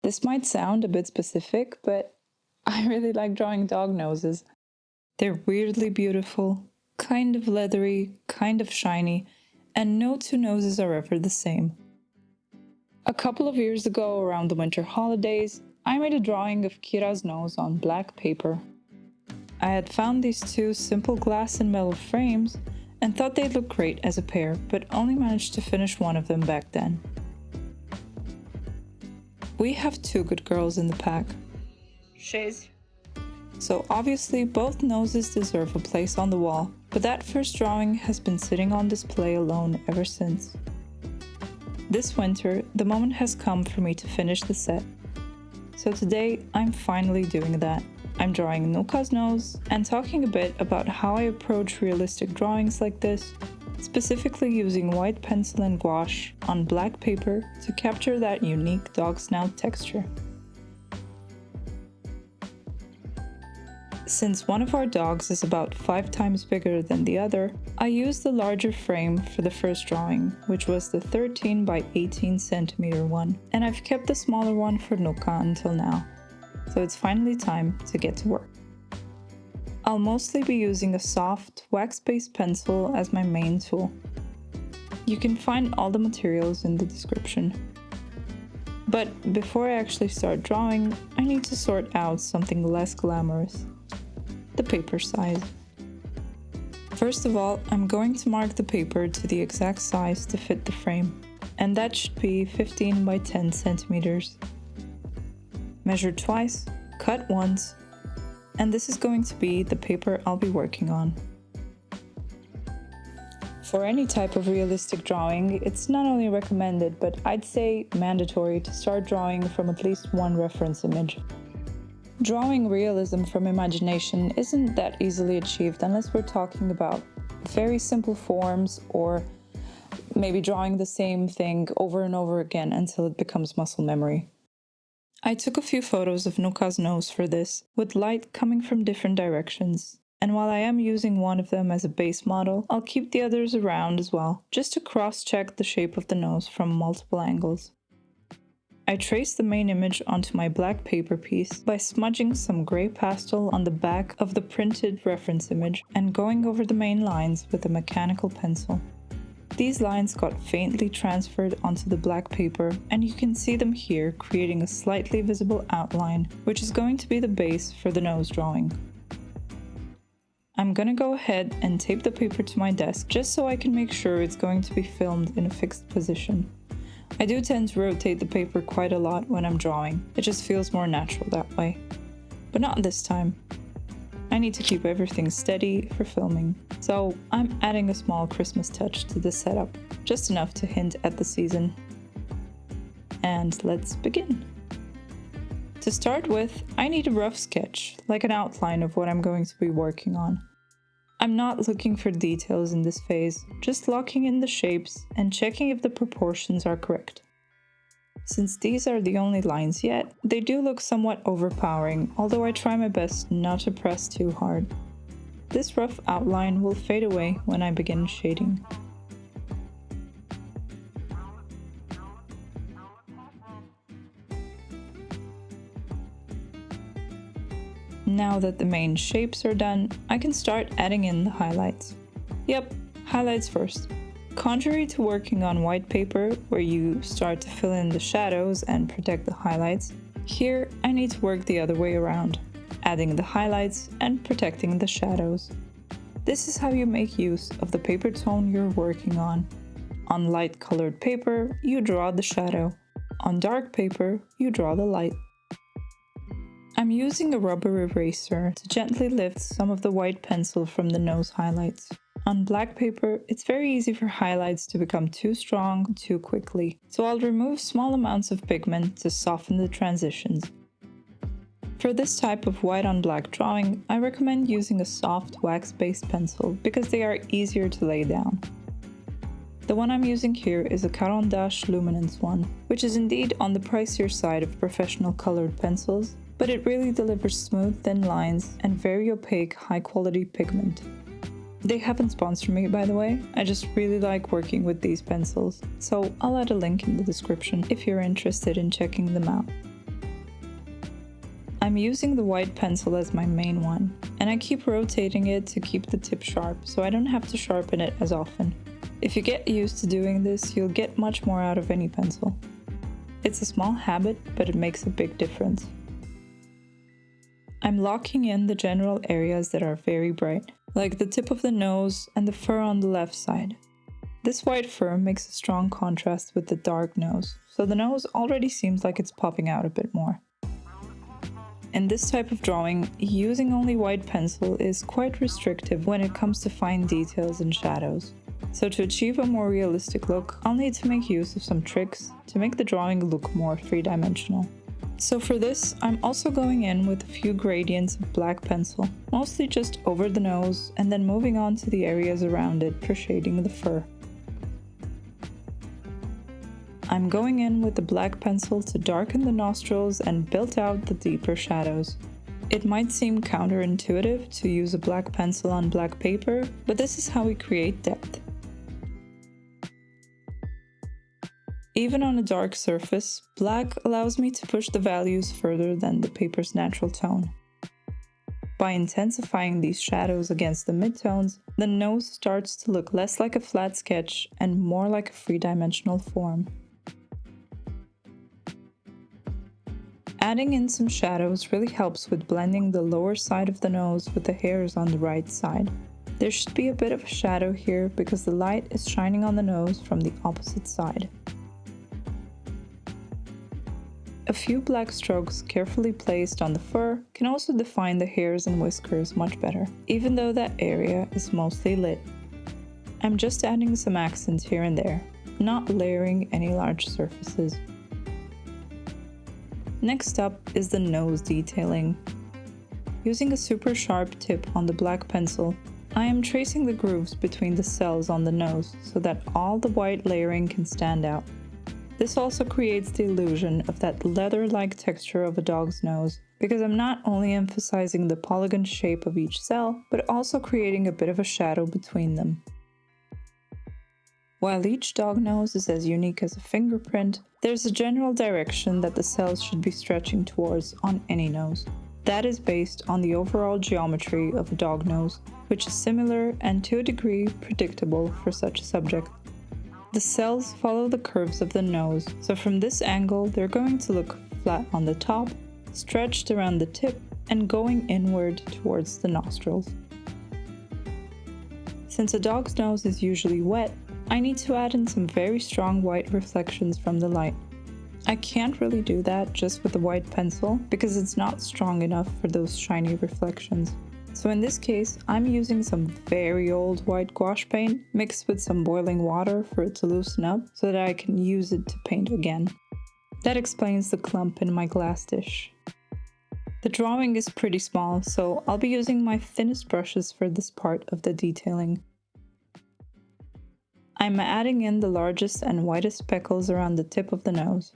This might sound a bit specific, but I really like drawing dog noses. They're weirdly beautiful, kind of leathery, kind of shiny, and no two noses are ever the same. A couple of years ago, around the winter holidays, I made a drawing of Kira's nose on black paper. I had found these two simple glass and metal frames and thought they'd look great as a pair, but only managed to finish one of them back then. We have two good girls in the pack. Shiz. So obviously both noses deserve a place on the wall, but that first drawing has been sitting on display alone ever since. This winter, the moment has come for me to finish the set. So today, I'm finally doing that. I'm drawing Nuca's nose and talking a bit about how I approach realistic drawings like this, specifically using white pencil and gouache on black paper to capture that unique dog snout texture. Since one of our dogs is about 5 times bigger than the other, I used the larger frame for the first drawing, which was the 13 by 18 centimeter one, and I've kept the smaller one for Nuca until now. So it's finally time to get to work. I'll mostly be using a soft, wax-based pencil as my main tool. You can find all the materials in the description. But before I actually start drawing, I need to sort out something less glamorous: the paper size. First of all, I'm going to mark the paper to the exact size to fit the frame, and that should be 15 by 10 centimeters. Measure twice, cut once, and this is going to be the paper I'll be working on. For any type of realistic drawing, it's not only recommended, but I'd say mandatory to start drawing from at least one reference image. Drawing realism from imagination isn't that easily achieved unless we're talking about very simple forms or maybe drawing the same thing over and over again until it becomes muscle memory. I took a few photos of Nuca's nose for this, with light coming from different directions, and while I am using one of them as a base model, I'll keep the others around as well, just to cross-check the shape of the nose from multiple angles. I traced the main image onto my black paper piece by smudging some grey pastel on the back of the printed reference image and going over the main lines with a mechanical pencil. These lines got faintly transferred onto the black paper, and you can see them here creating a slightly visible outline, which is going to be the base for the nose drawing. I'm gonna go ahead and tape the paper to my desk just so I can make sure it's going to be filmed in a fixed position. I do tend to rotate the paper quite a lot when I'm drawing, it just feels more natural that way. But not this time. I need to keep everything steady for filming, so I'm adding a small Christmas touch to the setup, just enough to hint at the season. And let's begin. To start with, I need a rough sketch, like an outline of what I'm going to be working on. I'm not looking for details in this phase, just locking in the shapes and checking if the proportions are correct. Since these are the only lines yet, they do look somewhat overpowering, although I try my best not to press too hard. This rough outline will fade away when I begin shading. Now that the main shapes are done, I can start adding in the highlights. Yep, highlights first. Contrary to working on white paper, where you start to fill in the shadows and protect the highlights, here I need to work the other way around, adding the highlights and protecting the shadows. This is how you make use of the paper tone you're working on. On light colored paper, you draw the shadow. On dark paper, you draw the light. I'm using a rubber eraser to gently lift some of the white pencil from the nose highlights. On black paper, it's very easy for highlights to become too strong too quickly, so I'll remove small amounts of pigment to soften the transitions. For this type of white on black drawing, I recommend using a soft wax-based pencil because they are easier to lay down. The one I'm using here is a Caran d'Ache Luminance one, which is indeed on the pricier side of professional colored pencils, but it really delivers smooth, thin lines and very opaque, high-quality pigment. They haven't sponsored me, by the way, I just really like working with these pencils, so I'll add a link in the description if you're interested in checking them out. I'm using the white pencil as my main one, and I keep rotating it to keep the tip sharp so I don't have to sharpen it as often. If you get used to doing this, you'll get much more out of any pencil. It's a small habit, but it makes a big difference. I'm locking in the general areas that are very bright, like the tip of the nose and the fur on the left side. This white fur makes a strong contrast with the dark nose, so the nose already seems like it's popping out a bit more. In this type of drawing, using only white pencil is quite restrictive when it comes to fine details and shadows. So to achieve a more realistic look, I'll need to make use of some tricks to make the drawing look more three-dimensional. So for this, I'm also going in with a few gradients of black pencil, mostly just over the nose, and then moving on to the areas around it for shading the fur. I'm going in with the black pencil to darken the nostrils and build out the deeper shadows. It might seem counterintuitive to use a black pencil on black paper, but this is how we create depth. Even on a dark surface, black allows me to push the values further than the paper's natural tone. By intensifying these shadows against the midtones, the nose starts to look less like a flat sketch and more like a three-dimensional form. Adding in some shadows really helps with blending the lower side of the nose with the hairs on the right side. There should be a bit of a shadow here because the light is shining on the nose from the opposite side. A few black strokes carefully placed on the fur can also define the hairs and whiskers much better, even though that area is mostly lit. I'm just adding some accents here and there, not layering any large surfaces. Next up is the nose detailing. Using a super sharp tip on the black pencil, I am tracing the grooves between the cells on the nose so that all the white layering can stand out. This also creates the illusion of that leather-like texture of a dog's nose, because I'm not only emphasizing the polygon shape of each cell, but also creating a bit of a shadow between them. While each dog nose is as unique as a fingerprint, there's a general direction that the cells should be stretching towards on any nose. That is based on the overall geometry of a dog nose, which is similar and to a degree predictable for such a subject. The cells follow the curves of the nose, so from this angle they're going to look flat on the top, stretched around the tip, and going inward towards the nostrils. Since a dog's nose is usually wet, I need to add in some very strong white reflections from the light. I can't really do that just with a white pencil because it's not strong enough for those shiny reflections. So in this case, I'm using some very old white gouache paint mixed with some boiling water for it to loosen up so that I can use it to paint again. That explains the clump in my glass dish. The drawing is pretty small, so I'll be using my thinnest brushes for this part of the detailing. I'm adding in the largest and whitest speckles around the tip of the nose.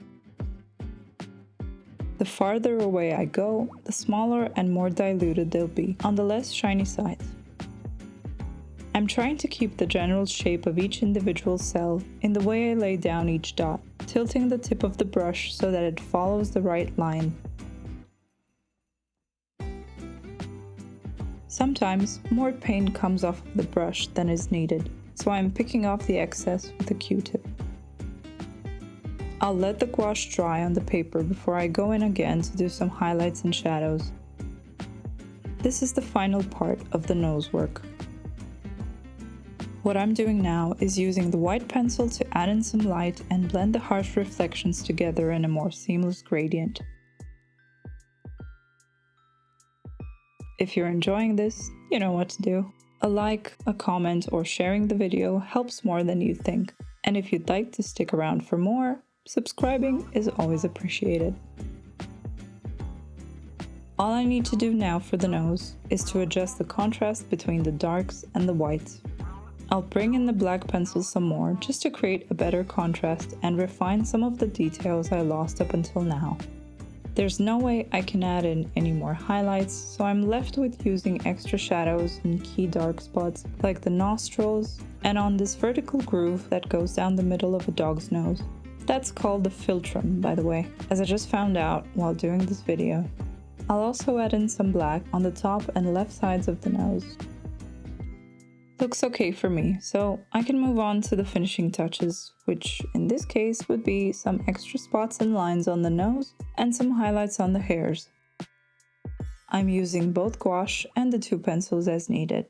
The farther away I go, the smaller and more diluted they'll be on the less shiny sides. I'm trying to keep the general shape of each individual cell in the way I lay down each dot, tilting the tip of the brush so that it follows the right line. Sometimes more paint comes off of the brush than is needed, so I'm picking off the excess with a Q-tip. I'll let the gouache dry on the paper before I go in again to do some highlights and shadows. This is the final part of the nose work. What I'm doing now is using the white pencil to add in some light and blend the harsh reflections together in a more seamless gradient. If you're enjoying this, you know what to do. A like, a comment, or sharing the video helps more than you think. And if you'd like to stick around for more, subscribing is always appreciated. All I need to do now for the nose is to adjust the contrast between the darks and the whites. I'll bring in the black pencil some more just to create a better contrast and refine some of the details I lost up until now. There's no way I can add in any more highlights, so I'm left with using extra shadows in key dark spots like the nostrils and on this vertical groove that goes down the middle of a dog's nose. That's called the philtrum, by the way, as I just found out while doing this video. I'll also add in some black on the top and left sides of the nose. Looks okay for me, so I can move on to the finishing touches, which in this case would be some extra spots and lines on the nose and some highlights on the hairs. I'm using both gouache and the 2 pencils as needed.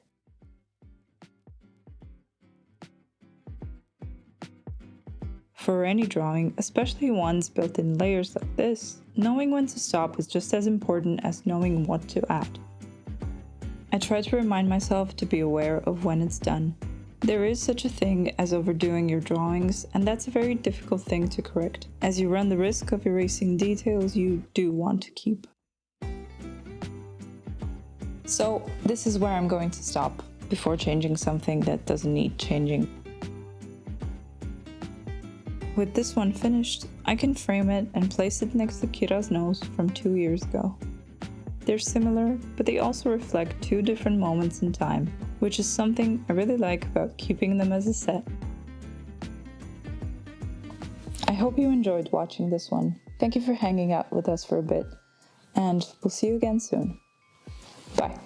For any drawing, especially ones built in layers like this, knowing when to stop is just as important as knowing what to add. I try to remind myself to be aware of when it's done. There is such a thing as overdoing your drawings, and that's a very difficult thing to correct, as you run the risk of erasing details you do want to keep. So this is where I'm going to stop before changing something that doesn't need changing. With this one finished, I can frame it and place it next to Kira's nose from 2 years ago. They're similar, but they also reflect 2 different moments in time, which is something I really like about keeping them as a set. I hope you enjoyed watching this one. Thank you for hanging out with us for a bit, and we'll see you again soon. Bye.